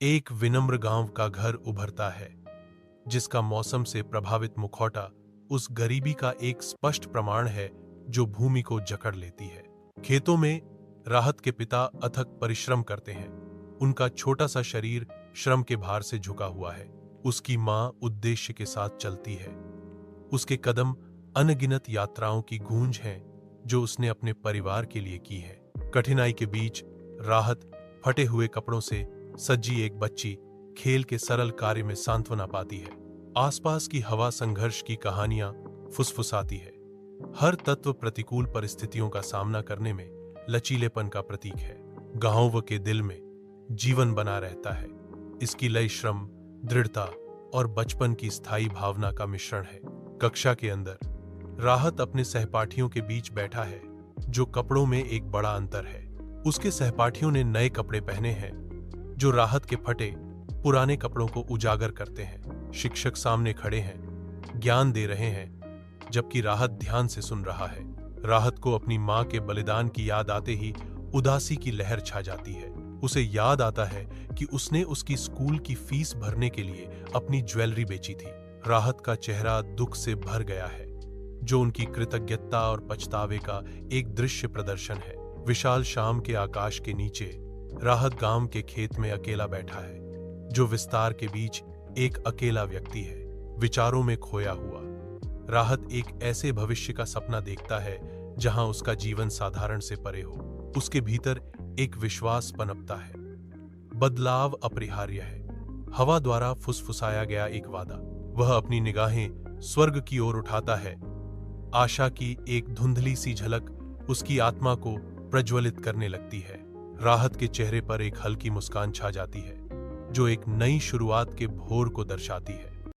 एक विनम्र गांव का घर उभरता है, जिसका मौसम से प्रभावित मुखौटा उस गरीबी का एक स्पष्ट प्रमाण है जो भूमि को जकड़ लेती है। खेतों में राहत के पिता अथक परिश्रम करते हैं। उनका छोटा सा शरीर श्रम के भार से झुका हुआ है। उसकी मां उद्देश्य के साथ चलती है। उसके कदम अनगिनत यात्राओं की गूंज हैं जो उसने अपने परिवार के लिए की है। कठिनाई के बीच राहत फटे हुए कपड़ों से सजी एक बच्ची खेल के सरल कार्य में सांत्वना पाती है। आसपास की हवा संघर्ष की कहानियां फुसफुसाती है। हर तत्व प्रतिकूल परिस्थितियों का सामना करने में लचीलेपन का प्रतीक है। गांव के दिल में जीवन बना रहता है। इसकी लय श्रम, दृढ़ता और बचपन की स्थायी भावना का मिश्रण है। कक्षा के अंदर राहत अपने सहपाठियों के बीच बैठा है, जो कपड़ों में एक बड़ा अंतर है। उसके सहपाठियों ने नए कपड़े पहने हैं जो राहत के फटे पुराने कपड़ों को उजागर करते हैं। शिक्षक सामने खड़े हैं, ज्ञान दे रहे हैं, जबकि राहत ध्यान से सुन रहा है। राहत को अपनी मां के बलिदान की याद आते ही उदासी की लहर छा जाती है। उसे याद आता है कि उसने उसकी स्कूल की फीस भरने के लिए अपनी ज्वेलरी बेची थी। राहत का चेहरा दुख से भर गया है, जो उनकी कृतज्ञता और पछतावे का एक दृश्य प्रदर्शन है। विशाल शाम के आकाश के नीचे राहत गांव के खेत में अकेला बैठा है, जो विस्तार के बीच एक अकेला व्यक्ति है, विचारों में खोया हुआ। राहत एक ऐसे भविष्य का सपना देखता है जहां उसका जीवन साधारण से परे हो। उसके भीतर एक विश्वास पनपता है। बदलाव अपरिहार्य है। हवा द्वारा फुसफुसाया गया एक वादा। वह अपनी निगाहें स्वर्ग की ओर उठाता है। आशा की एक धुंधली सी झलक उसकी आत्मा को प्रज्वलित करने लगती है। राहत के चेहरे पर एक हल्की मुस्कान छा जाती है, जो एक नई शुरुआत के भोर को दर्शाती है।